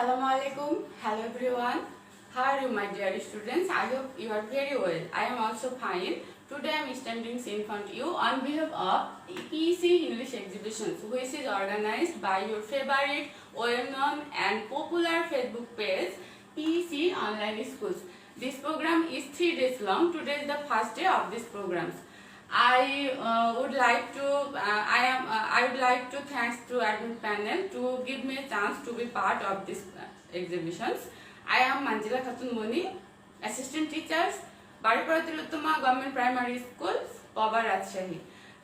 Assalamu alaikum. Hello everyone. How are you, my dear students? I hope you are very well. I am also fine. Today I am standing in front of you on behalf of PC English Exhibitions, which is organized by your favorite, well-known and popular Facebook page, PC Online Schools. This program is 3 days long. Today is the first day of this program. I would like to thanks to admin panel to give me a chance to be part of this exhibitions. I am Manjila Khatun Moni, assistant teachers, Baripura Tilottama Government Primary School, Paba Rajshahi.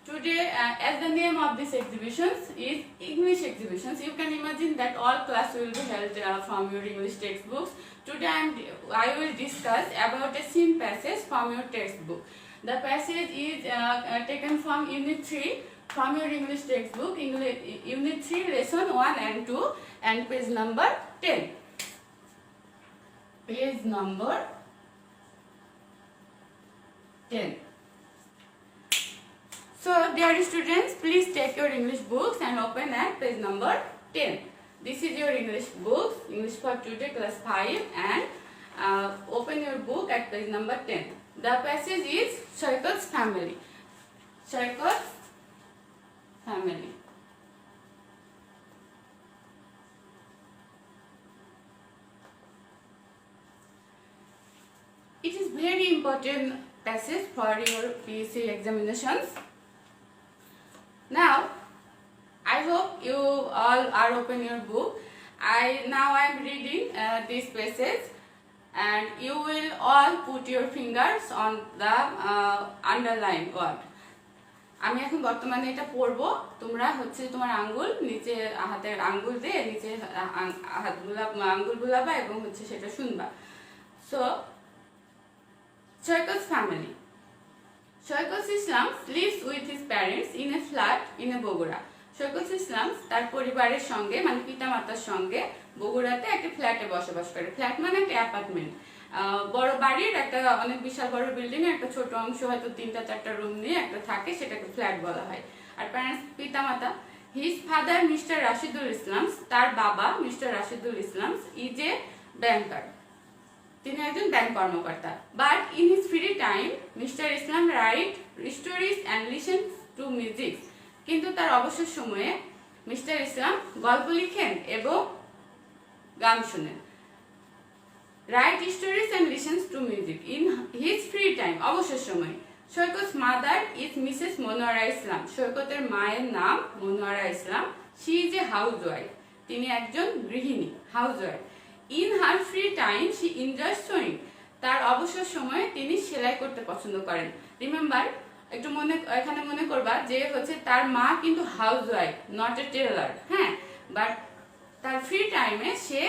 Today, as the name of this exhibitions is English exhibitions, you can imagine that all class will be held from your English textbooks. Today I will discuss about a scene passage from your textbook. The passage is taken from Unit 3 from your English textbook, Unit 3, Lesson 1 and 2, and page number 10. Page number 10. So, dear students, please take your English books and open at page number 10. This is your English books, English for today, class 5, and open your book at page number 10. The passage is Shaykat's family. Shaykat's family. It is very important passage for your PSC examinations. Now, I hope you all are open your book. I am reading this passage, and you will all put your fingers on the underlined word. আমি এখন বর্তমানে এটা পড়ব, তোমরা হচ্ছে তোমার আঙ্গুল নিচে হাতের আঙ্গুল দিয়ে নিচে আঙ্গুল বুলাবা এবং হচ্ছে সেটা শুনবা। So Shaykat's family. Shaykat Islam lives with his parents in a flat in a Bogora. Shaykat Islam তার পরিবারের সঙ্গে মানে পিতামাতার সঙ্গে বগুড়াতে একটা ফ্ল্যাটে বসবাস করে। ফ্ল্যাট মানে একটা অ্যাপার্টমেন্ট, বড় বাড়ির একটা অনেক বিশাল বড় বিল্ডিং এর একটা ছোট অংশ, হয়তো 3-4টা রুম নিয়ে একটা থাকে, সেটাকে ফ্ল্যাট বলা হয়। আর প্যারেন্টস পিতামাতা, his father mister Rashidul Islam, তার বাবা mister Rashidul Islam is a banker, তিনি একজন ব্যাংক কর্মকর্তা। But in his free time mister Islam write stories and listen to music, কিন্তু তার অবসর সময়ে মিস্টার ইসলাম গল্প লিখেন এবং গান শুনেন। Write stories and listens to music in his free time, অবসর সময়। Saikat's mother is Mrs Monowara Islam, সৈকতের মায়ের নাম Monowara Islam. She is a house wife, তিনি একজন গৃহিণী, house wife. In her free time she enjoys sewing, তার অবসর সময়ে তিনি সেলাই করতে পছন্দ করেন। রিমেম্বার, একটু এখানে মনে করবা যে হচ্ছে তার মা কিন্তু house wife, not a tailor, হ্যাঁ, বাট তার ফ্রি টাইমে সে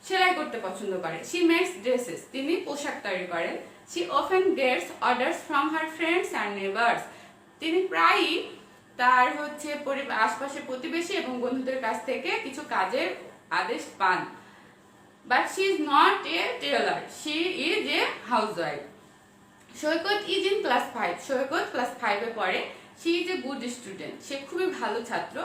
সেলাই করতে পছন্দ করে। শি মেক্স ড্রেসেস, তিনি পোশাক তৈরি করেন। She often gets orders from her friends and neighbours, তিনি প্রায়ই তার হচ্ছে আশপাশের প্রতিবেশী এবং বন্ধুদের কাছ থেকে কিছু কাজের আদেশ পান। But she is not a tailor, she is a house wife. Saikat is in class 5, Saikat class 5-এ পড়ে। She is a good student, সে খুবই ভালো ছাত্র।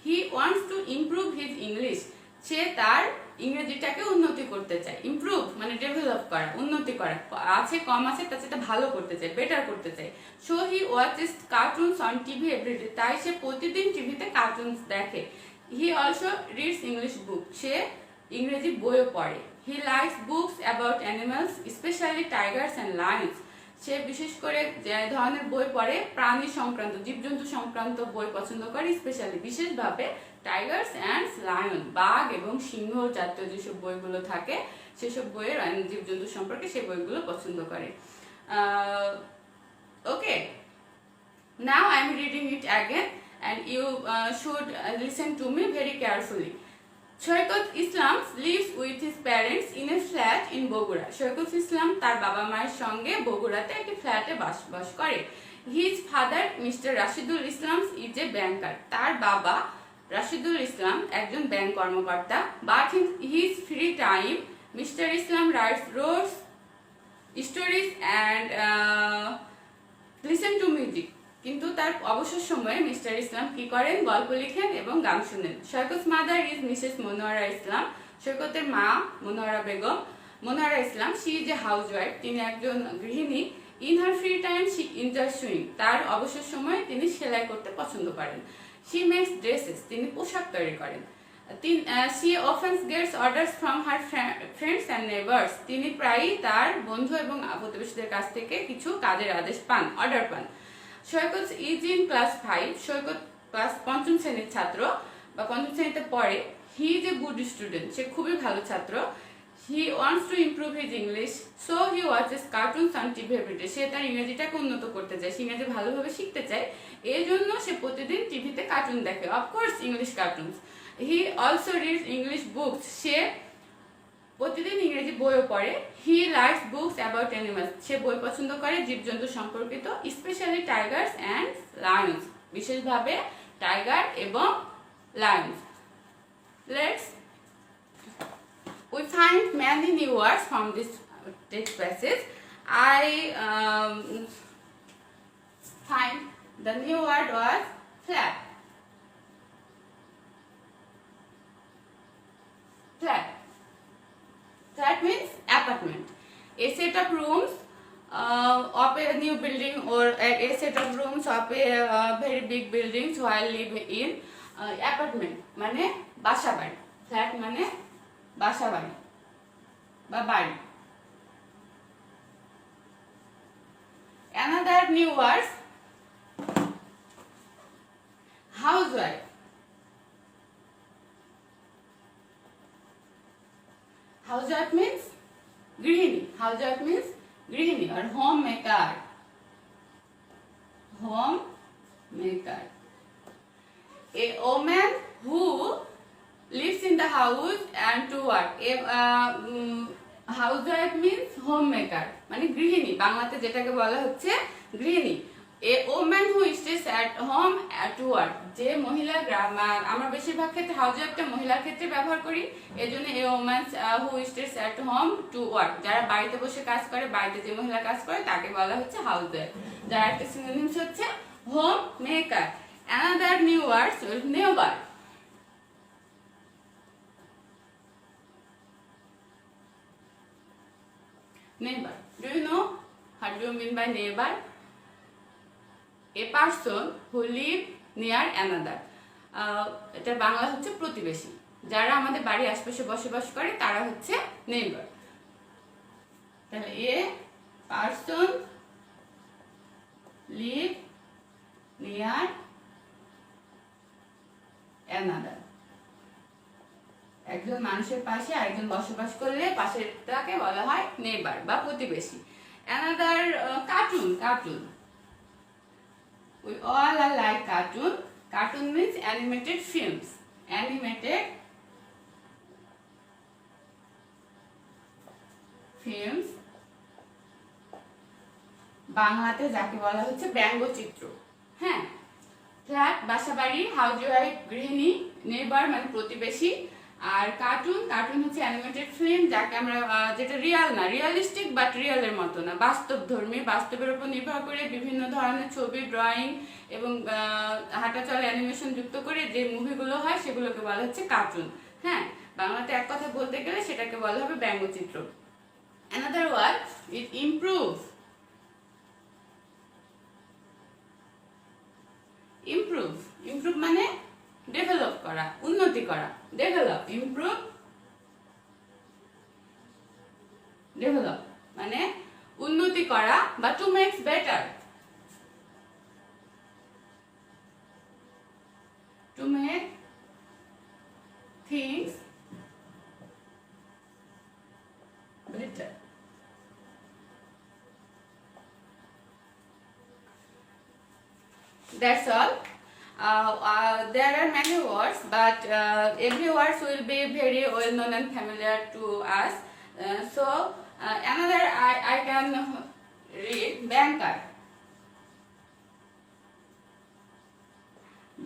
He wants to improve his English, সে তার ইংরেজিটাকে উন্নতি করতে চায়। ইমপ্রুভ মানে ডেভেলপ করা, উন্নতি করা, আছে কম আছে তার সেটা ভালো করতে চায়, বেটার করতে চায়। So he watches cartoons on TV everyday, তাই সে প্রতিদিন টিভিতে কার্টুনস দেখে। He also reads English book, সে ইংরেজি বইও পড়ে। He likes books about animals specially tigers and lions, সে বিশেষ করে যে ধরনের বই পড়ে প্রাণী সংক্রান্ত, জীবজন্তু সংক্রান্ত বই পছন্দ করে, স্পেশালি বিশেষভাবে টাইগার্স অ্যান্ড লায়ন, বাঘ এবং সিংহ জাতীয় যেসব বইগুলো থাকে সেসব বইয়ের জীবজন্তু সম্পর্কে সে বইগুলো পছন্দ করে। Okay, now I am reading it again and you should listen to me very carefully. Saikat Islam lives with his parents in a flat in Bogura, Saikat Islam তার বাবা মায়ের সঙ্গে বগুড়াতে একটি ফ্ল্যাটে বাস করে। His father mister Rashidul Islam is a banker, তার বাবা রাশিদুল ইসলাম একজন ব্যাংক কর্মকর্তা। But in his free time mister Islam writes রোজ stories and listen to music, কিন্তু তার অবসর সময়ে মিস্টার ইসলাম কি করেন? গল্প লিখেন এবং গান শুনেন। সৈকত's mother is Mrs Monowara Islam, সৈকতের মা Monowara Begum, Monowara Islam, she is A housewife, তিনি একজন গৃহিণী। In her free time she enjoy swing, তার অবসর সময়ে তিনি সেলাই করতে পছন্দ করেন। শি মেক্স ড্রেসেস, তিনি পোশাক তৈরি করেন। She often gets orders from her friends and neighbours, তিনি প্রায়ই তার বন্ধু এবং প্রতিবেশীদের কাছ থেকে কিছু কাজের আদেশ পান, অর্ডার পান। Saikat is in class 5, Saikat class 5ম শ্রেণীর ছাত্র বা 5ম শ্রেণীতে পড়ে। He is a good student, সে খুবই ভালো ছাত্র। He wants to improve his English, so he watches cartoons on TV everyday, সে তার ইংরেজিটাকে উন্নত করতে চায়, সে ইংরেজি ভালোভাবে শিখতে চায়, এই জন্য সে প্রতিদিন টিভিতে কার্টুন দেখে, of course English cartoons. He also reads English books, সে প্রতিদিন ইংরেজি বইও পড়ে। He likes books about animals, সে বই পছন্দ করে জীবজন্তু সম্পর্কিত, স্পেশালি টাইগার্স অ্যান্ড লায়ন্স, বিশেষভাবে টাইগার এবং lions. We find many new words from this text passage. I find the new word was flat. Flat. Flat means apartment. A set of rooms of a new building or a set of rooms of a very big buildings while live in apartment মানে বাসা বাড়ি, flat মানে বাসা বাড়ি বা বাড়ি। Another new words, housewife. Housewife means গৃহিণী, housewife means গৃহিণী or homemaker. Homemaker. A woman who lives in the house and to work. Housewife means homemaker, মানে গৃহিণী, বাংলাতে যেটাকে বলা হচ্ছে গৃহিণী। A woman who stays at home to work, যে মহিলা, আমরা বেশিরভাগ ক্ষেত্রে হাউসওয়াইফটা মহিলার ক্ষেত্রে ব্যবহার করি, এজন্য a woman who stays at home to work, যারা বাড়িতে বসে কাজ করে, বাড়িতে যে মহিলা কাজ করে তাকে বলা হচ্ছে হাউসওয়াইফ, যার একটা সিনোনিমস হচ্ছে home maker. Another new words is neighbor. Neighbor. Do you know what do you mean by neighbor? A person who live near another. এটা বাংলা হচ্ছে প্রতিবেশী, যারা আমাদের বাড়ির আশেপাশে বসবাস করে তারা হচ্ছে neighbor. তাহলে a person live near another, একজন মানুষের পাশে আরেকজন বসবাস করলে পাশেরটাকে বলা হয় নেইবার বা প্রতিবেশী। Another cartoon. We all are like cartoon. Cartoon means animated films. Animated films, বাংলাতে যাকে বলা হচ্ছে ব্যঙ্গচিত্র। হ্যাঁ, ফ্ল্যাট বাসাবাড়ি, হাউসওয়াইফ গৃহিণী, নেইবার মানে প্রতিবেশী, আর কার্টুন হচ্ছে অ্যানিমেটেড ফিল্ম, যাকে আমরা যেটা রিয়াল না, রিয়ালিস্টিক বাট রিয়ালের মতো না, বাস্তবধর্মী, বাস্তবের উপর নির্ভর করে বিভিন্ন ধরনের ছবি, ড্রয়িং এবং হাঁটাচলা অ্যানিমেশন যুক্ত করে যে মুভিগুলো হয় সেগুলোকে বলা হচ্ছে কার্টুন। হ্যাঁ, বাংলাতে এক কথা বলতে গেলে সেটাকে বলা হবে ব্যঙ্গচিত্র। Another word is improve. Improve মানে ডেভেলপ করা, উন্নতি করা। ডেভেলপ, ইমপ্রুভ, ডেভেলপ মানে উন্নতি করা বা to makes better, to make things better. That's all. There are many words, but every word will be very well known and familiar to us. Another I can read banker.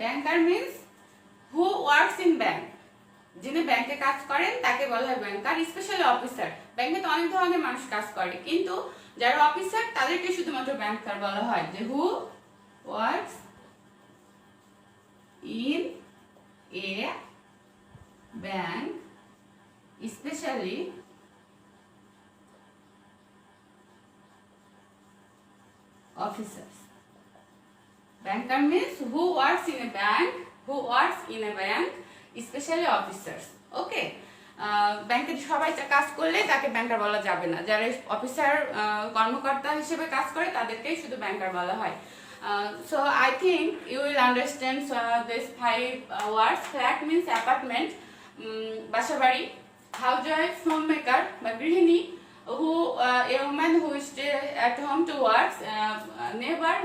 Banker means who works in bank. যিনি ব্যাংকে কাজ করেন তাকে বলা হয় ব্যাংকার, specially officer. ব্যাংকে তো অনেক ধরনের মানুষ কাজ করে, কিন্তু যারা অফিসার তাদেরকে শুধুমাত্র ব্যাংকার বলা হয়, যে হু works in a bank officers. Banker means who works in a bank, especially officers. Okay. ব্যাংকে সবাই কাজ করলে তাকে ব্যাংকার বলা যাবে না, যারা অফিসার কর্মকর্তা হিসেবে কাজ করে তাদেরকেই শুধু ব্যাংকার বলা হয়। So I think you will understand this 5 words. Flat means apartment, বাসাবাড়ি, housewife, homemaker বা গৃহিণী, who a woman who stay at home to work. Neighbor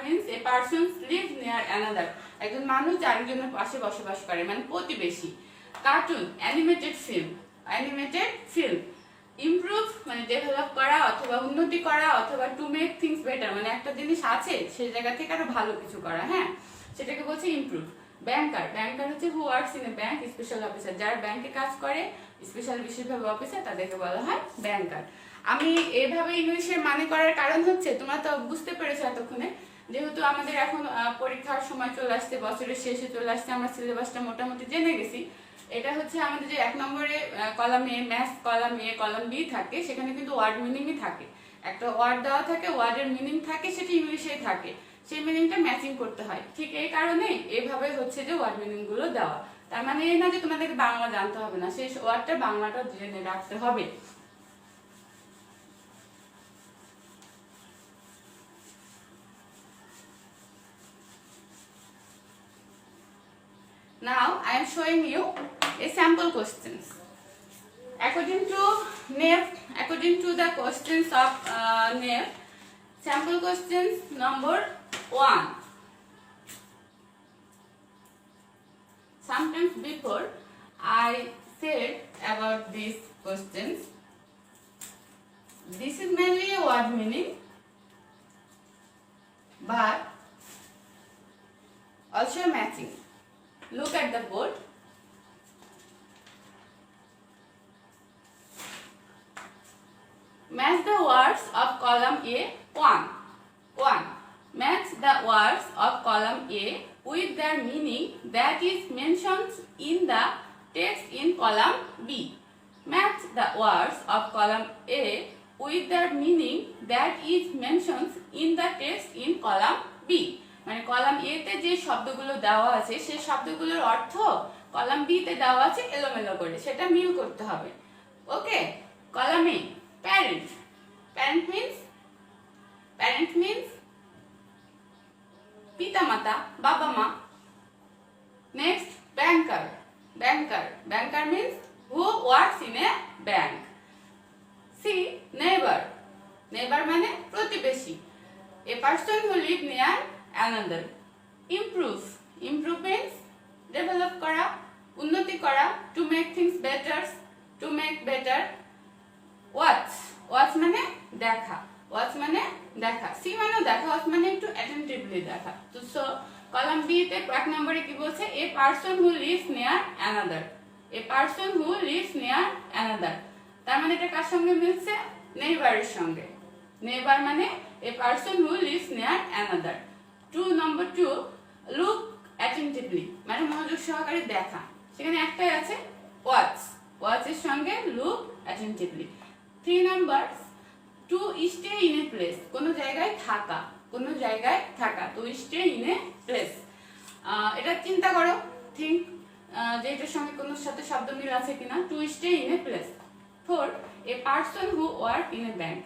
means a person lives near another, একজন মানুষ আরেকজনের পাশে বসবাস করে, মানে প্রতিবেশী। Cartoon, animated film. ইমপ্রুভ মানে ডেভেলপ করা অথবা উন্নতি করা অথবা টু মেক থিংস বেটার, মানে একটা জিনিস আছে সেই জায়গা থেকে আরো ভালো কিছু করা, হ্যাঁ, সেটাকে বলছে ইমপ্রুভ। ব্যাংকার হচ্ছে হু works in a bank, special officer, যারা ব্যাংকে কাজ করে স্পেশাল বিশেষভাবে অফিসার তাদেরকে বলা হয় ব্যাংকার। আমি এইভাবে ইংলিশের মানে করার কারণ হচ্ছে তোমরা তো বুঝতে পেরেছো এতক্ষণে, যেহেতু আমাদের এখন পরীক্ষার সময় চলে আসছে, বছরের শেষে চলে আসছে, আমরা সিলেবাসটা মোটামুটি জেনে গেছি। এটা হচ্ছে আমাদের যে 1 নম্বরে column A maths, column A column B থাকে, সেখানে কিন্তু ওয়ার্ড মিনিংই থাকে, একটা ওয়ার্ড দেওয়া থাকে, ওয়ার্ডের মিনিং থাকে, সেটা ইংলিশেই থাকে, সেই মিনিংটা ম্যাচিং করতে হয়। ঠিক এই কারণে এইভাবে হচ্ছে যে ওয়ার্ড মিনিং গুলো দেওয়া, তার মানে এই না যে তোমাদেরকে বাংলা জানতে হবে না, সেই ওয়ার্ডটা বাংলাটা জেনে রাখতে হবে। Now I am showing you a sample questions. According to the questions of NEF, sample questions number 1. Sometimes before I said about these questions, this is mainly a word meaning, but also matching. Look at the board. Match the words of column A 1. Match the words of column A with their meaning that is mentioned in the text in column B. Match the words of column A with their meaning that is mentioned in the text in column B. মানে column এ তে যে শব্দগুলো দেওয়া আছে সেই শব্দগুলোর অর্থ column B তে দেওয়া আছে এলোমেলো করে, সেটা মিল করতে হবে। Okay, column A parent means পিতামাতা, বাবা মা। Next banker means who works in a bank. C neighbour মানে প্রতিবেশী, a person who live near another. Improve means develop kora, unnoti kora, to make things better. Watch মানে দেখা, see মানে দেখা, watch মানে একটু attentively দেখা। তো কলাম বি তে 1 নম্বরে কি বলছে, a person who lives near another, তার মানে এটা কার সঙ্গে মিলছে, নেইবারের সঙ্গে। নেইবার মানে a person who lives near another. Number 2, look attentively মানে মনোযোগ সহকারে দেখা, সেখানে একটাই আছে watch এর সঙ্গে look attentively. 3 number, to stay in a place কোন জায়গায় থাকা, to stay in a place. এটা চিন্তা করো, think যে এটার সঙ্গে কোন সাথে শব্দ মিল আছে কিনা, to stay in a place. 4, a person who work in a bank.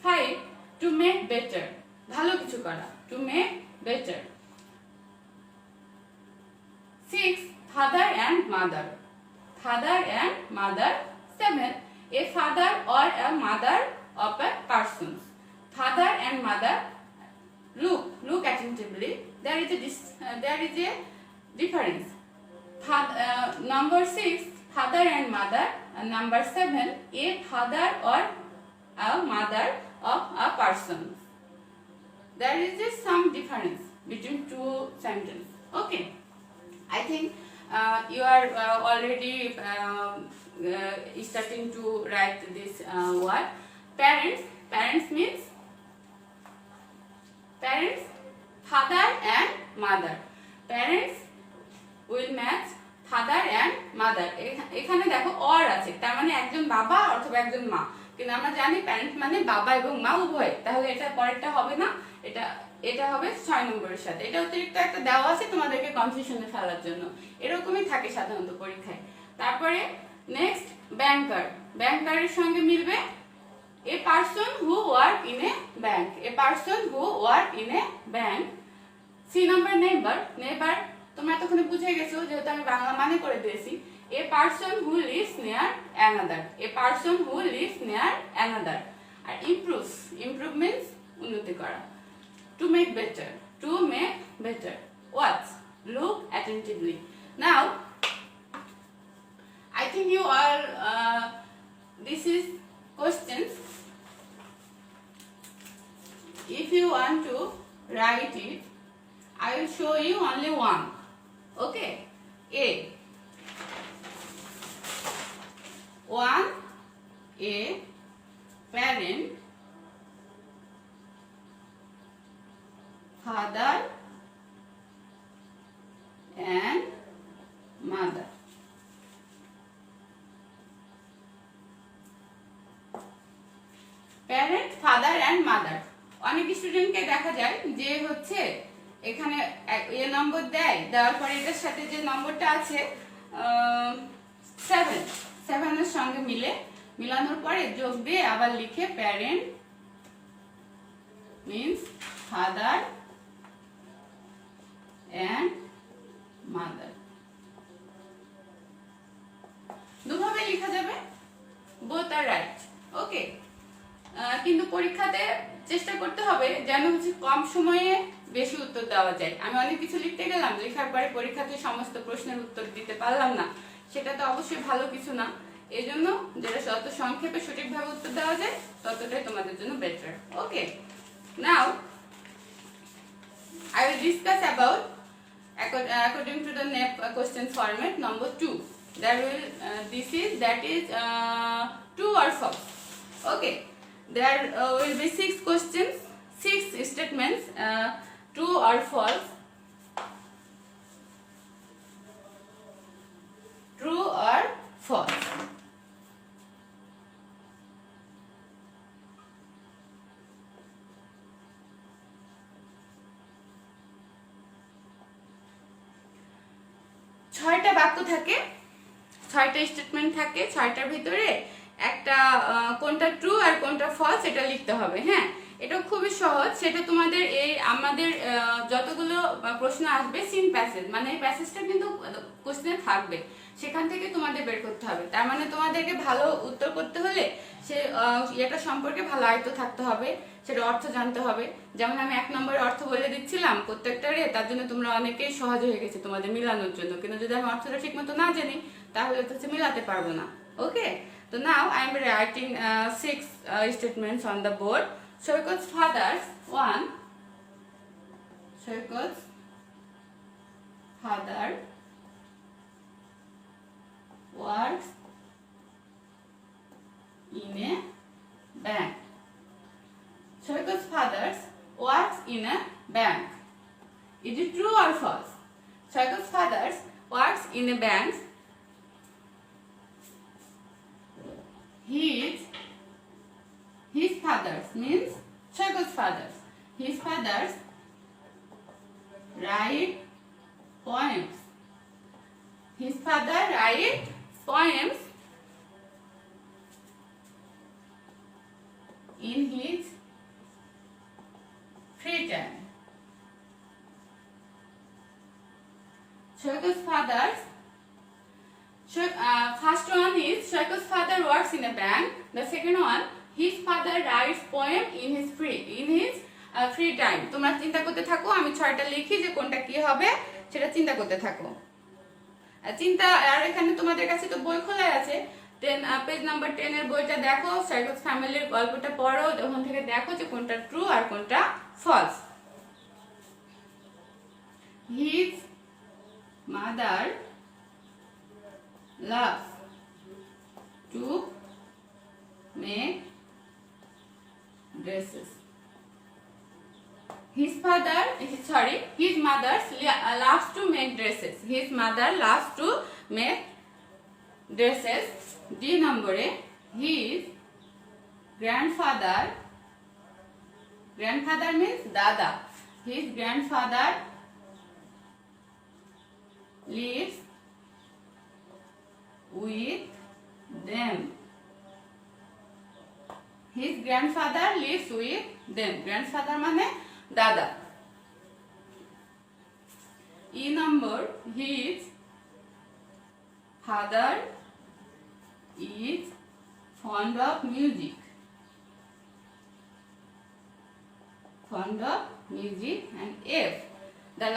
5, to make better ভালো কিছু করা, to make better. 6, father and mother. 7, a father or a mother of a person. Father and mother, look attentively, there is a difference. Number 6, father and mother, and number 7, a father or a mother of a person. There is some difference between two sentences. Okay, I think you are already starting to write this word. Parents means father and mother. Parents will match father and mother. এখানে দেখো or আছে, তার মানে একজন বাবা অথবা একজন মা, কিন্তু আমরা জানি প্যারেন্ট মানে বাবা এবং মা উভয়, তাহলে এটা পরেরটা হবে না, এটা হবে 6 নম্বরের সাথে। এটা অতিরিক্ত একটা দেওয়া আছে তোমাদেরকে কনফিউশনে ফেলার জন্য, এরকমই থাকে সাধারণত পরীক্ষায়। তারপরে নেক্সট ব্যাংকার, ব্যাংকারের সঙ্গে মিলবে এ person who work in a bank, A person who work in a bank. 3 number neighbour, neighbour তোমরা এতক্ষণে বুঝে গেছো যেহেতু আমি বাংলা মানে করে দিয়েছি। A person who lives near another, a person who lives near another. আর ইমপ্রুভ, ইমপ্রুভ মিন্স উন্নতি করা। To make better, to make better. Watch, look attentively. Now I think you are this is questions. If you want to write it, I will show you only one. Okay. A 1, a parent, father and mother. Parent, father and mother. অনেক স্টুডেন্টকে দেখা যায় যে হচ্ছে এখানে এ নম্বর দেয়, দেওয়ার পরে এটার সাথে যে নম্বরটা আছে 7 এর সঙ্গে মিলানোর পরে যোগ দিয়ে আবার লিখে parent means father and mother. দুভাবে লেখা যাবে, বোথ আর রাইট। ওকে, কিন্তু পরীক্ষাতে চেষ্টা করতে হবে যেন হচ্ছে কম সময়ে বেশি উত্তর দেওয়া যায়। আমি অনেক কিছু লিখতে গেলাম, লেখার পরে পরীক্ষাতে সমস্ত প্রশ্নের উত্তর দিতে পারলাম না, সেটা তো অবশ্যই ভালো কিছু না। এই জন্য যেটা যত সংক্ষেপে সঠিকভাবে উত্তর দেওয়া যায় ততটাই তোমাদের জন্য better. Okay, now I will discuss about according to the question format number 2. That is true or false. Okay. There will be 6 questions, 6 statements, true or false, true or false. ছয়টা বাক্য থাকে, 6টা স্টেটমেন্ট থাকে, 6টার ভিতরে একটা কোনটা true আর কোনটা false এটা লিখতে হবে। হ্যাঁ, এটা খুবই সহজ। সেটা তোমাদের এই আমাদের যতগুলো প্রশ্ন আসবে সিন প্যাসেজ, মানে এই প্যাসেজটা কিন্তু কোশ্চেনে থাকবে, সেখান থেকে তোমাদের বের করতে হবে। তার মানে তোমাদেরকে ভালো উত্তর করতে হলে সে এটা সম্পর্কে ভালো আয়ত্ত থাকতে হবে, সেটা অর্থ জানতে হবে। যেমন আমি 1 নম্বরের অর্থ বলে দিচ্ছিলাম প্রত্যেকটারে, তার জন্য তোমরা অনেকেই সহজ হয়ে গেছে তোমাদের মিলানোর জন্য। কিন্তু যদি আমি অর্থটা ঠিক মতো না জানি তাহলে তো মিলাতে পারবো না। ওকে, so now I am writing 6 statements on the board. Shoykot's father's 1. Shoykot's father works in a bank. Shoykot's father works in a bank. Is it true or false? Shoykot's father works in a bank. His fathers means Shoykot's fathers. His fathers write poems. His father write poems in his free time. Shoykot's fathers. First one is Shoykot's father works in a bank. The second one, his father writes poem in his free time. তোমরা চিন্তা করতে থাকো, আমি 6টা লিখি যে কোনটা কি হবে সেটা চিন্তা করতে থাকো। আর এখানে তোমাদের কাছে তো বই খোলা আছে, পেজ নাম্বার 10 এর বইটা দেখো, Shoykot's ফ্যামিলির গল্পটা পড়ো, ওখান থেকে দেখো যে কোনটা ট্রু আর কোনটা false. His mother loves to make dresses. His mother loves to make dresses. His mother loves to make dresses. D নম্বরে his grandfather means dada. His grandfather lives with them. His grandfather lives with them. Grandfather মানে দাদা. E number, his father is fond of music. Fond of music. And F, the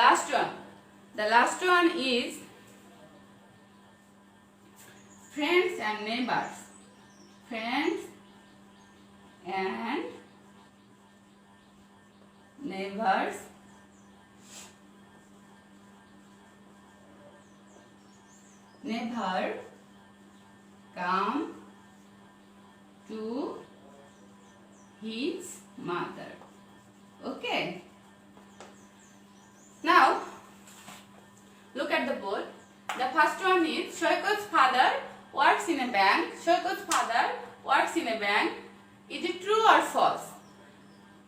last one is friends and neighbors. Friends and neighbors never come to his mother. Okay, now look at the board. The first one is Shoykot's father works in a bank. Shoykot's father works in a bank. Is it true or false?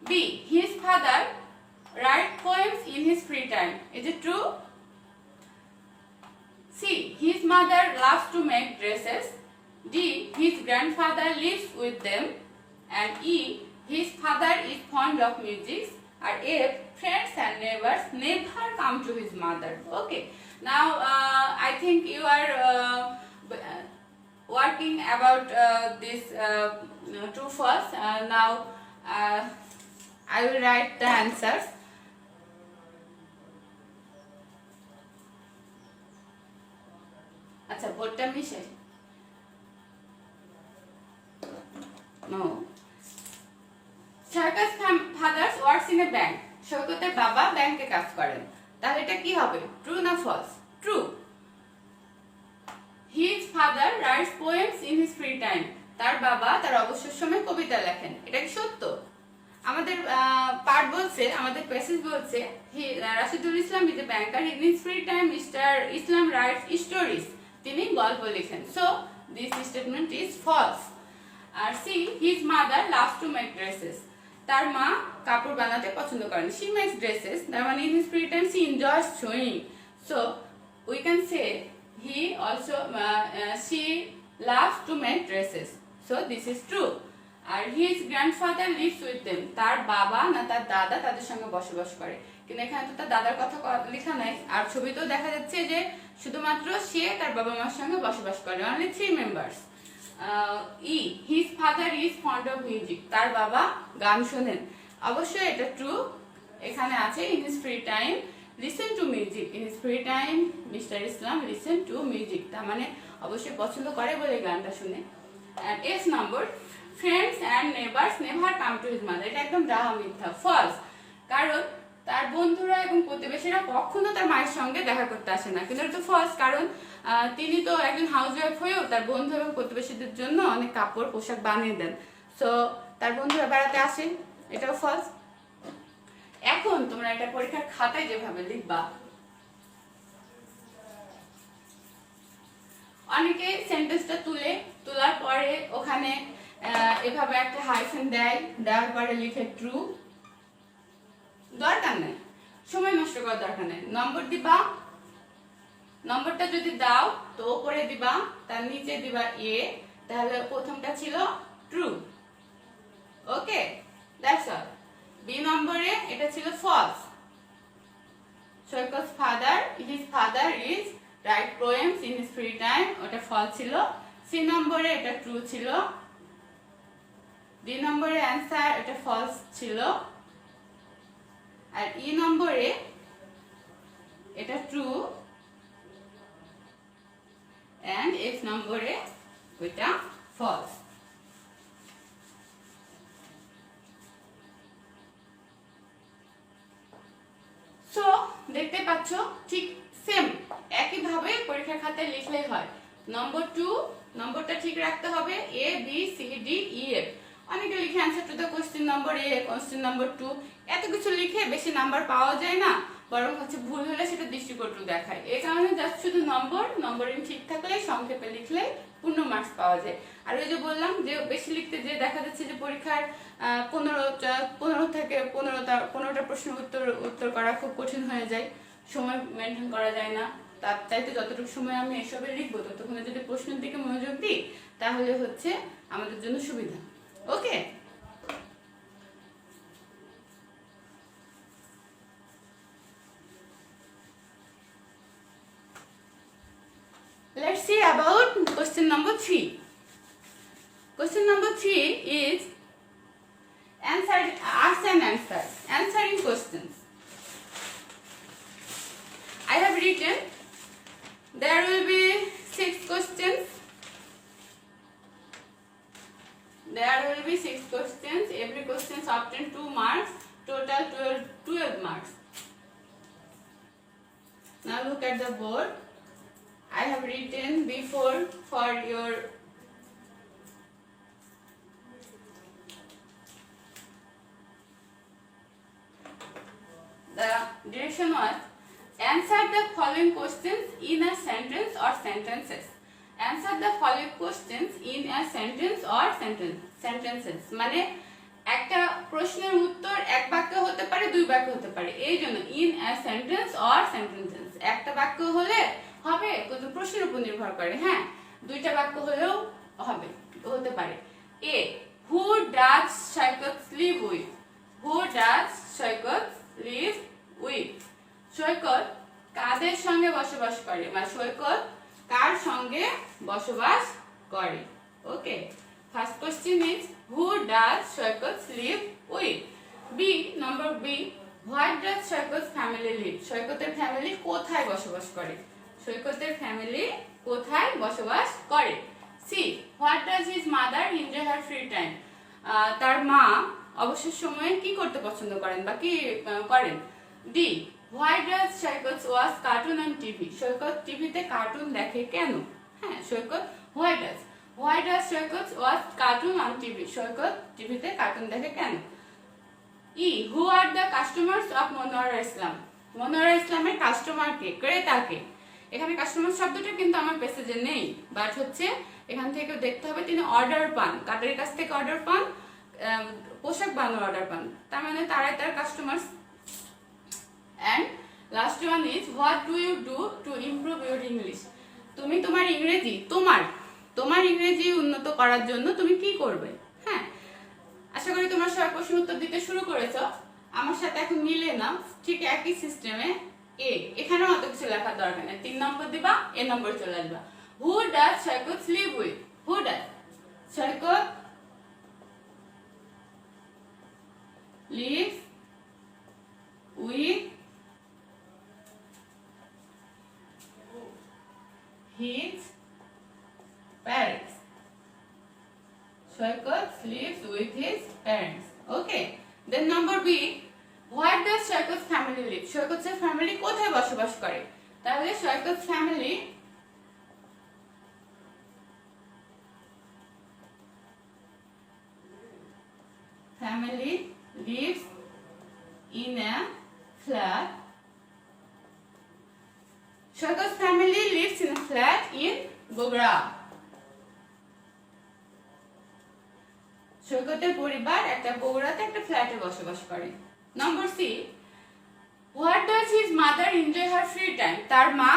B, his father writes poems in his free time. Is it true? C, his mother loves to make dresses. D, his grandfather lives with them. And E, his father is fond of music. Or F, friends and neighbors never come to his mother. Okay, now I think you are working about this true false. Now I will write the answers. আচ্ছা বোর্ডটা মিশে নো Saikat's father works in a bank সৈকতের বাবা ব্যাংকে কাজ করেন তাহলে এটা কি হবে ট্রু না false true his father writes poems in his free time তার বাবা তার অবসর সময় কবিতা লেখেন এটা কি সত্য আমাদের পার্ট বলছে আমাদের প্যাসেজ বলছে Rashidul Islam is a banker in his free time mister Islam writes stories তিনি গল্প লেখেন so this statement is false আর C his mother loves to make dresses তার মা কাপড় বানাতে পছন্দ করেন শি মেক্স ড্রেসেস তার মানে in his free time she enjoys swing so we can say he also she loves to make dresses so this is true আর his grandfather lives with them তার বাবা না তার দাদা তাদের সঙ্গে বসবাস করে কিন্তু এখানে তো তার দাদার কথা লেখা নাই আর ছবিতেও দেখা যাচ্ছে যে শুধুমাত্র সে তার বাবা মার সঙ্গে বসবাস করে only 3 members E his father is fond of music তার বাবা গান শোনেন অবশ্যই এটা ট্রু এখানে আছে in his free time listen to music in his free time mister Islam listen to music তার মানে অবশ্যই পছন্দ করে বলে গানটা শুনে and S number friends and neighbors never come to his mother এটা একদম ডাহা মিথ্যা ফলস কারণ তার বন্ধুরা এবং প্রতিবেশীরা কখনো তার মায়ের সঙ্গে দেখা করতে আসে না কিন্তু এটা ফলস কারণ তিনি তো একজন হাউসওয়াইফ হয়েও তার বন্ধু এবং প্রতিবেশীদের জন্য অনেক কাপড় পোশাক বানিয়ে দেন সো তার বন্ধুরা বেড়াতে আসেন এটাও ফলস এখন তোমরা এটা পরীক্ষার খাতায় যেভাবে লিখবা অনেকে সেন্টেন্সটা তোলার পরে ওখানে এভাবে একটা হাইফেন দেওয়ার পরে লিখে ট্রু দরকার নেই সময় নষ্ট করার দরকার নেই নম্বর দিবা নম্বরটা যদি দাও তো উপরে দিবা তার নিচে দিবা এ তাহলে প্রথমটা ছিল true okay that's all B নম্বরে এটা ছিল false Saikat's father his father is write poems in his free time ওটা ফলস ছিল সি নম্বরে এটা ট্রু ছিল ডি নম্বরে অ্যানসার এটা ফলস ছিল আর ই নম্বরে এটা ট্রু and F নম্বরে ওইটা ফলস সো দেখতে পাচ্ছ ঠিক সেম একই ভাবে পরীক্ষার খাতায় লিখলেই হয় নম্বর 2 নম্বরটা ঠিক রাখতে হবে A B C D E F অনেকে লিখে answer to the question number A question number 2 এত কিছু লিখে বেশি নাম্বার পাওয়া যায় না বরং হচ্ছে ভুল হলে সেটা দৃষ্টিকটু দেখায়। এই কারণে জাস্ট শুধু নম্বরিং ঠিক থাকলে সংক্ষেপে লিখলে পূর্ণ মার্কস পাওয়া যায়। আর ওই যে বললাম যে বেশি লিখতে যে দেখা যাচ্ছে যে পরীক্ষার 15টা প্রশ্ন উত্তর করা খুব কঠিন হয়ে যায়, সময় মেনটেন করা যায় না। তার চাইতে যতটুকু সময় আমি এসবে লিখবো ততক্ষণে যদি প্রশ্নের দিকে মনোযোগ দিই তাহলে হচ্ছে আমাদের জন্য সুবিধা। ওকে, let's see about question number 3. Question number 3 is ask and answer, answering questions. I have written there will be 6 questions. There will be 6 questions. Every question obtains 2 marks. Total 12 marks. Now look at the board. I have written before for your the direction was answer the following questions in a sentence or sentences. Answer the following questions in a sentence or sentences. মানে একটা প্রশ্নের উত্তর এক বাক্য হতে পারে, দুই বাক্য হতে পারে। এই জন্য in a sentence or sentences। একটা বাক্য হলে হবে, কিন্তু প্রশ্নের উপর নির্ভর করে। হ্যাঁ, দুইটা বাক্য হলেও হতে পারে। A. Who does Shaikat live with? Who does Shaikat live with? সৈকত কাদের সঙ্গে বসবাস করে, মানে সৈকত কার সঙ্গে বসবাস করে। Okay, first question is who does Saikat live with. B, number B, what does Saikat family live? সৈকতের ফ্যামিলি কোথায় বসবাস করে? সৈকতের ফ্যামিলি কোথায় বসবাস করে। C, what does his mother enjoy her free time? তার মা অবসর সময়ে কি করতে পছন্দ করেন বা কি করেন। D, why does Saikat watch cartoon on TV? Saikat টিভিতে কার্টুন দেখে কেন? হ্যাঁ, Saikat why does Saikat watch cartoon on TV? Saikat টিভিতে কার্টুন দেখে কেন? ই, who are the customers of Monowara Islam? Monowara ইসলামের কাস্টমার কে, ক্রেতা কে? এখানে কাস্টমার শব্দটা কিন্তু আমার প্যাসেজে নেই, বাট হচ্ছে এখান থেকে দেখতে হবে তিনি অর্ডার পান, কাদের কাছ থেকে অর্ডার পান, পোশাক বানানোর অর্ডার পান, তার মানে তারাই তার customer. And last one is what do you do to improve your English? তুমি তোমার ইংরেজি উন্নত করার জন্য তুমি কি করবে। হ্যাঁ, আশা করি তোমরা সবাই প্রশ্ন উত্তর দিতে শুরু করেছো। আমার সাথে এখন মিলে না, ঠিক একই সিস্টেমে। এ, এখানেও অত কিছু লেখার দরকার নেই, 3 নম্বর দিবা, এ নম্বর চলে আসবা। হু does Saikat live with? Who does Saikat live with his parents. Saikat lives with his parents. Okay. Then number B, where does Saikat's family live? Saikat's family কোথায় বসবাস করে? তাহলে Saikat's family lives in a flat. Saikat's family lives in a flat in Bogora. সৈকতের পরিবার একটা বগুড়াতে একটা ফ্ল্যাটে বসবাস করে। নম্বর C, what does his mother enjoy her free time? তার মা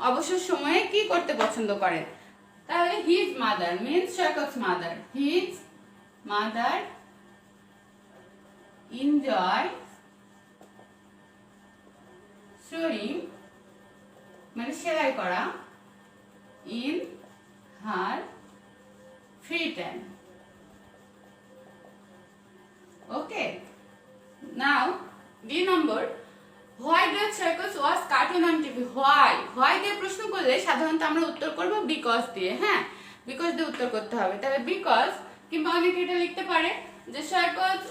অবসর সময়ে কি করতে পছন্দ করেন? তাহলে his mother means Saikat's mother. His mother enjoy sewing মানে সেলাই করা in her free time. Okay, now D number, why does Saikat watch cartoon on TV? why দিয়ে প্রশ্ন করলে সাধারণত আমরা উত্তর করব because দিয়ে। হ্যাঁ, because দিয়ে উত্তর করতে হবে। তাহলে because, কিংবা অনেকে এটা লিখতে পারে যে Saikat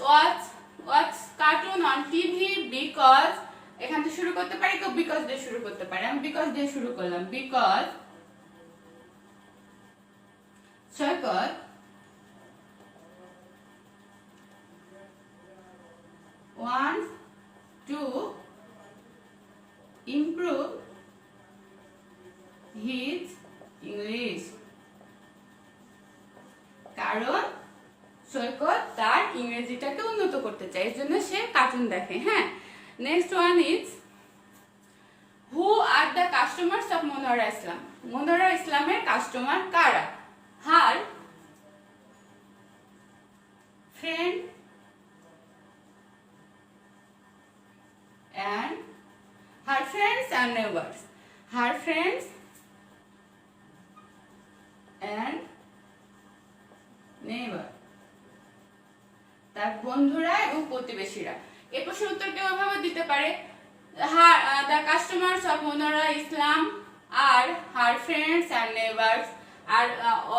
watch cartoon on TV because, এখান থেকে শুরু করতে পারি, কেউ বিকজ দিয়ে শুরু করতে পারে। আমি বিকজ দিয়ে শুরু করলাম। Because Saikat wants to improve his English. কারণ সৈকত তার ইংরেজিটাকে উন্নত করতে চায়, এর জন্য সে কার্টুন দেখে। হ্যাঁ, next one is who are the customers of Monowara Islam. Monowara ইসলামের কাস্টমার কারা? Her friend and her friends and neighbors. Her friends and neighbor. তার বন্ধুরা এবং প্রতিবেশীরা। এই প্রশ্নের উত্তর কেউ এভাবে দিতে পারে, the customers of Monowara Islam R her friends and neighbors, R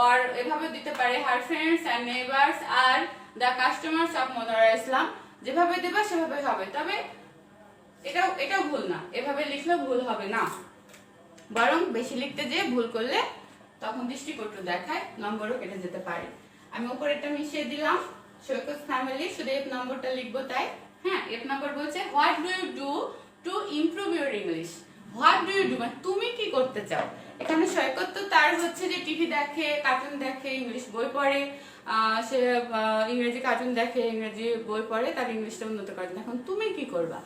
or এভাবে দিতে পারে her friends and neighbors R the customers of Monowara ইসলাম। যেভাবে দেবে সেভাবে হবে, তবে এটাও ভুল না, এভাবে লিখলে ভুল হবে না, বরং বেশি লিখতে যেয়ে ভুল করলে তখন দৃষ্টিকটু দেখায়, নম্বরও কেটে যেতে পারে। আমি উপরেরটা মিশিয়ে দিলাম, সৈকত ফ্যামিলি, শুধু এফ নম্বরটা লিখবো তাই। হ্যাঁ, এফ নম্বর বলছে what do you do to improve your English. What do you do মানে তুমি কি করতে চাও। এখানে সৈকত তো তার হচ্ছে যে টিভি দেখে, কার্টুন দেখে, ইংলিশ বই পড়ে, সে ইংরেজি কার্টুন দেখে, ইংরেজি বই পড়ে, তার ইংলিশটা উন্নত করার জন্য। এখন তুমি কি করবা?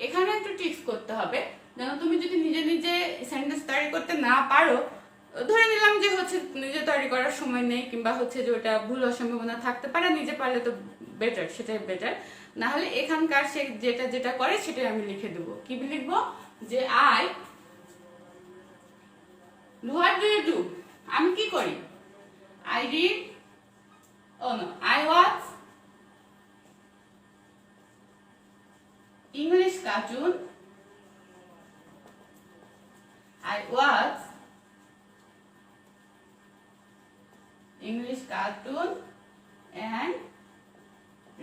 এখানে একটু ট্রিক্স করতে হবে, যেন তুমি যদি নিজে নিজে সেন্টেন্স তৈরি করতে না পারো, ধরে নিলাম যে হচ্ছে নিজে তৈরি করার সময় নেই, কিংবা হচ্ছে যে ওটা ভুল হওয়ার সম্ভাবনা থাকতে পারে, নিজে পারলে তো বেটার, সেটাই বেটার। না হলে এখানকার সে যেটা যেটা করে সেটাই আমি লিখে দেবো। কি লিখবো? যে I, what do you do, আমি কি করি? I read, oh no, I watch English cartoon. I watch English cartoon and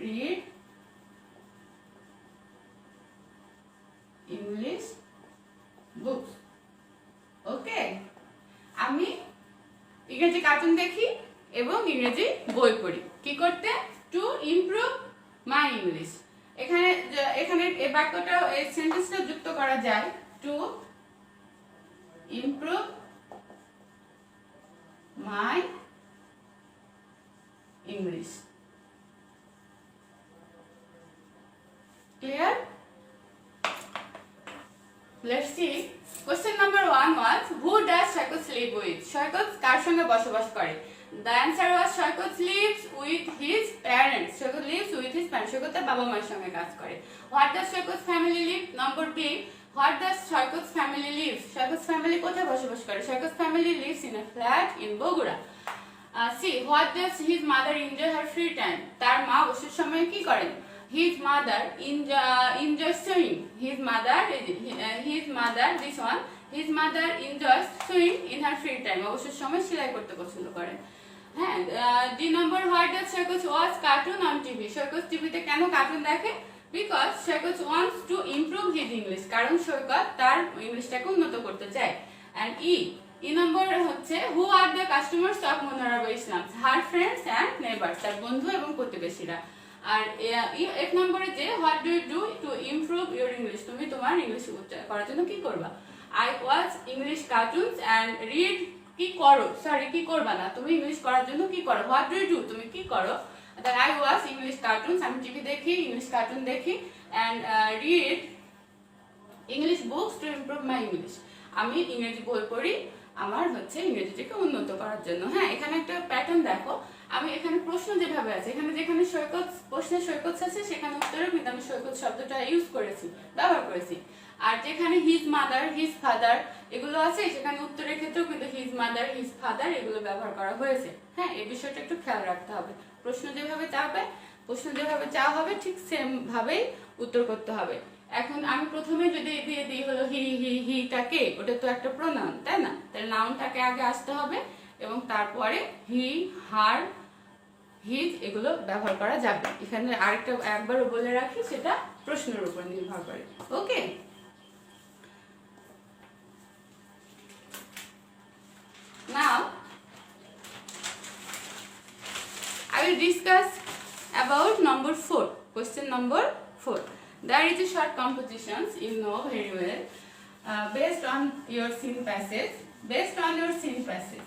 read English books. Okay? আমি ইংরেজি কার্টুন দেখি এবং ইংরেজি বই পড়ি। কি করতে? To improve my English. এখানে এই বাক্যটা, এই সেন্টেন্সটা যুক্ত করা যায়, to improve my English. Clear? Let's see. Question number 1 was who does Shaikot sleep with? Shaikot কার সঙ্গে বসবাস করে? The answer was Shaikot lives with his parents. Shaikot lives with his parents. Shaikot তার বাবা মায়ের সঙ্গে কাজ করে। What does Shaikot's family live? Number B. What does Shaikot's family live? Shaikot's family কোথায় বসবাস করে? Shaikot's family lives in a flat in Bogura. See, what does his mother enjoy her free time? তার মা অবসর সময়ে কি করেন? His mother enjoys swimming. His mother, this one. His mother enjoys swimming in her free time. অবসর সময় সেলাই করতে পছন্দ করেন। হ্যাঁ, ডি নম্বর, what does Saikat watch cartoon on TV? Saikat টিভিতে কেন কার্টুন দেখে? Because Saikat wants to improve his English, কারণ সৈকত তার ইংলিশটাকে উন্নত করতে চায়। অ্যান্ড ই নম্বর হচ্ছে who are the customers of Monowara Islam? Her friends and neighbours, তার বন্ধু এবং প্রতিবেশীরা। আর এক নম্বরে যে what do you do to improve your English, তুমি তোমার ইংলিশ করার জন্য কি করবা? I watch English cartoons and read, কি করো, সরি কি করবা না, তুমি ইংলিশ করার জন্য কি করো? হোয়াট ডু ইউ ডু, তুমি কি করো? আই ওয়াচ ইংলিশ কার্টুনস, আমি টিভি দেখি, ইংলিশ কার্টুন দেখি, and read English books to improve my English, আমি ইংরেজি বই পড়ি আমার হচ্ছে ইংরেজিটাকে উন্নত করার জন্য। হ্যাঁ, এখানে একটা প্যাটার্ন দেখো, আমি এখানে প্রশ্ন যেভাবে আছে, এখানে যেখানে সৈকত, প্রশ্নে সৈকত আছে, সেখানে উত্তরেও কিন্তু আমি সৈকত শব্দটা ইউজ করেছি, ব্যবহার করেছি। আর যেখানে হিজ মাদার, হিজ ফাদার এগুলো আছে, সেখানে উত্তরের ক্ষেত্রেও কিন্তু হিজ মাদার, হিজ ফাদার এগুলো ব্যবহার করা হয়েছে। হ্যাঁ, এই বিষয়টা একটু খেয়াল রাখতে হবে। প্রশ্ন যেভাবে চাওয়া হবে ঠিক সেম ভাবেই উত্তর করতে হবে। এখন আমি প্রথমে যদি দিয়ে দিই হলো হিটাকে, ওটা তো একটা প্রোনাউন, তাই না? তাহলে নাউনটাকে আগে আসতে হবে এবং তারপরে হি, হার, হিজ এগুলো ব্যবহার করা যাবে। এখানে আরেকটা একবারও বলে রাখি, সেটা প্রশ্নের উপর নির্ভর করে। ওকে, now I will discuss about number 4. Question number 4. There is a short compositions, you know very well. based on your scene passage,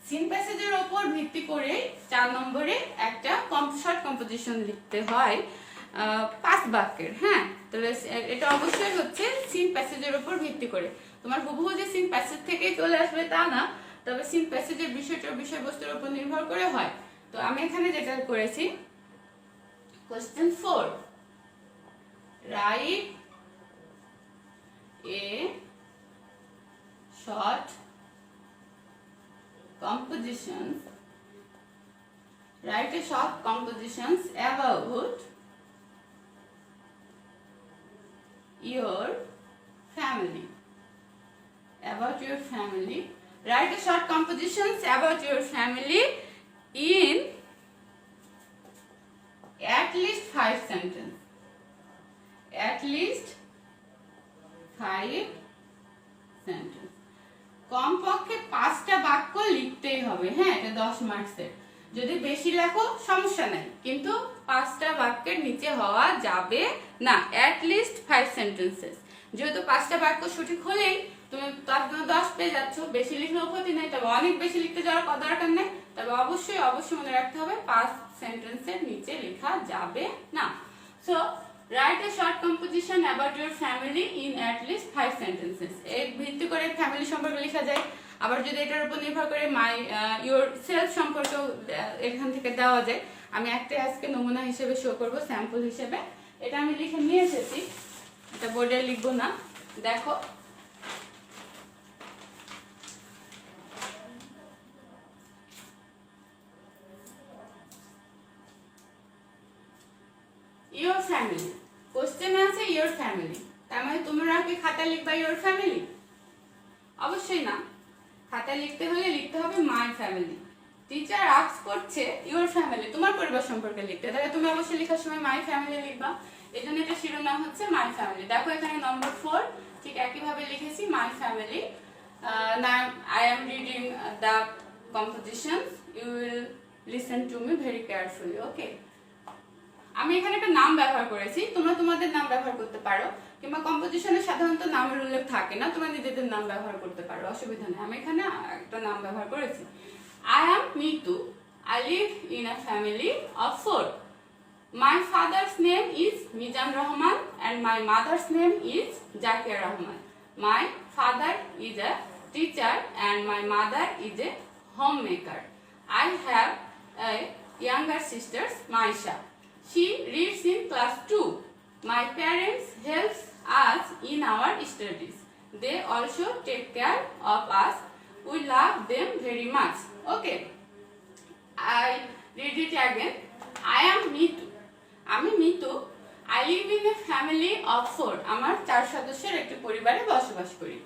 scene প্যাসেজের উপর ভিত্তি করে 4 নম্বরে একটা শর্ট কম্পোজিশন লিখতে হয় 5 বাক্যের। হ্যাঁ, তাহলে এটা অবশ্যই হচ্ছে সিন প্যাসেজের উপর ভিত্তি করে। তোমার হুবহু যে সিন প্যাসেজ থেকে চলে আসবে তা না, তবে সিন প্যাসেজের বিষয়বস্তুর উপর নির্ভর করে হয়। তো আমি এখানে যেটা করেছি, question 4, write a short compositions write a short compositions about your family, write a short compositions about your family in at least 5 sentences, কমপক্ষে 5টা বাক্য লিখতেই হবে। হ্যাঁ, এটা 10 মার্কসের। যদি বেশি লেখো সমস্যা নাই, কিন্তু 5টা বাক্যের নিচে হওয়া যাবে না, at least 5 sentences। যেহেতু 5টা বাক্য সঠিক হলেই তুমি তার জন্য 10 পেয়ে যাচ্ছ, বেশি লিখলেও ক্ষতি নেই, তবে অনেক বেশি লিখতে যাওয়ার দরকার নেই। তবে অবশ্যই মনে রাখতে হবে 5 সেন্টেন্সের নিচে লেখা যাবে না। So write a short composition about your family in at least 5 sentences। এই ভিত্তি করে ফ্যামিলি সম্পর্কে লেখা যায়। আবার যদি এটার উপর নির্ভর করে your self সম্পর্কে এখান থেকে দেওয়া যায়। আমি একটা আজকে নমুনা হিসেবে শো করব, স্যাম্পল হিসেবে। এটা আমি লিখে নিয়ে এসেছি, এটা বোর্ডে লিখবো না। দেখো, your family, কোশ্চেন আছে your family, তার মানে তোমরা কি খাতা লিখবা your family? অবশ্যই না, খাতা লিখতে হলে লিখতে হবে my family। টিচার আস্ক করছে your family, তোমার পরিবার সম্পর্কে লিখতে, তাহলে তুমি অবশ্যই লেখার সময় my family লিখবা। এজন্য এটা শিরোনাম হচ্ছে my family। দেখো এখানে নম্বর 4 ঠিক একই ভাবে লিখেছি my family। now I am reading the compositions, you will listen to me very carefully, okay? আমি এখানে একটা নাম ব্যবহার করেছি, তোমরা তোমাদের নাম ব্যবহার করতে পারো, কিংবা কম্পোজিশনে সাধারণত নামের উল্লেখ থাকে না, তোমরা নিজেদের নাম ব্যবহার করতে পারো, অসুবিধা নেই। আমি এখানে একটা নাম ব্যবহার করেছি। I am Mitu. I live in a family of 4. My father's name is Mizan Rahman and my mother's name is Zakir Rahman. My father is a teacher and my mother is a homemaker. I have a younger sister, Maisha. She reads in class 2. My parents help us in our studies. They also take care of us. We love them very much. Okay. I read it again. I am Mitu. আমি Mitu. I live in a family of 4. আমার 4 সদস্যের একটি পরিবারে বসবাস করি।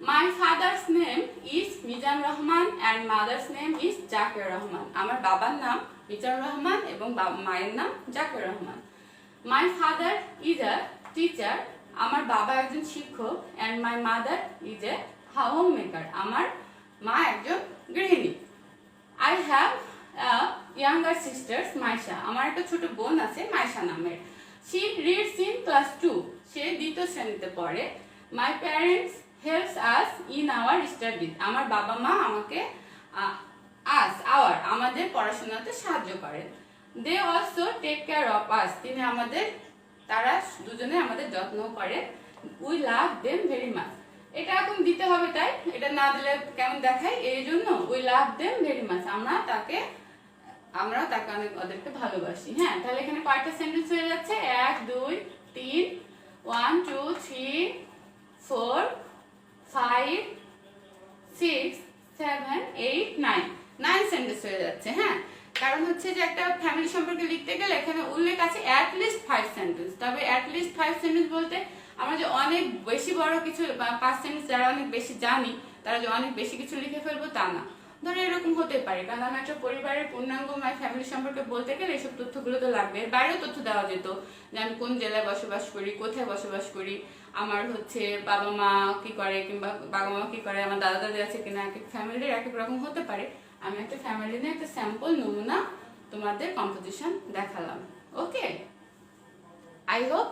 My father's name is Mizan Rahman and mother's name is Zakir Rahman. আমার বাবার নাম মিজান রহমান এবং মায়ের নাম Zakir Rahman. My father is a teacher. আমার বাবা একজন শিক্ষক and my mother is a homemaker. আমার মা একজন গৃহিণী। I have a younger sister, Maisha. আমার একটা ছোট বোন আছে মাইশা নামের। She reads in class 2. সে 2য় শ্রেণীতে পড়ে। My parents helps us in our studies. আমার বাবা মা আমাকে আমাদের পড়াশোনাতে সাহায্য করেন। They also take care of us. তারা দুজনে আমাদের যত্ন করে। We love them very much. এটা এখন দিতে হবে, তাই এটা না দিলে কেমন দেখায়, এই জন্য we love them very much, আমরা তাকে অনেক ওদেরকে ভালোবাসি। হ্যাঁ, তাহলে এখানে কয়টা সেন্টেন্স হয়ে যাচ্ছে? 1 2 3 1 2 3 4 5 6 7 8 9 সেন্টেন্স হয়ে যাচ্ছে। হ্যাঁ, কারণ হচ্ছে যে একটা ফ্যামিলি সম্পর্কে লিখতে গেলে এখানে উল্লেখ আছে at least 5 সেন্টেন্স। তবে at least 5 সেন্টেন্স বলতে আমরা যে অনেক বেশি বড় কিছু 5 সেন্টেন্স যারা অনেক বেশি জানি তারা যে অনেক বেশি কিছু লিখে ফেলবো তা না। ধরো এরকম হতে পারে, কারণ আমি একটা পরিবারের পূর্ণাঙ্গ ফ্যামিলি সম্পর্কে বলতে গেলে এসব তথ্যগুলো তো লাগবে। এর বাইরেও তথ্য দেওয়া যেত যে আমি কোন জেলায় বসবাস করি, কোথায় বসবাস করি, আমার হচ্ছে বাবা মা কি করে, কিংবা বাবা মা কি করে, আমার দাদা দাদি আছে কিনা, এক এক ফ্যামিলির এক এক রকম হতে পারে। আমি একটা ফ্যামিলি নিয়ে একটা স্যাম্পল নমুনা তোমাদের কম্পোজিশন দেখালাম। Okay, I hope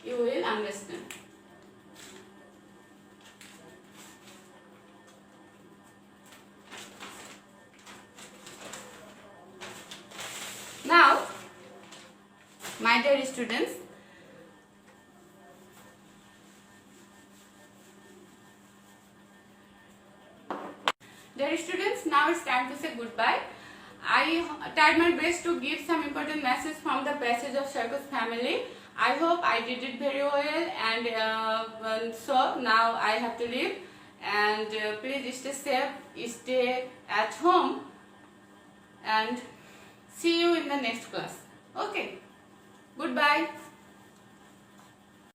you will understand. Now, my dear students, now it's time to say goodbye. I tried my best to give some important message from the passage of Circus family. I hope I did it very well, and so now I have to leave. And please stay safe, stay at home, and see you in the next class. Okay, goodbye.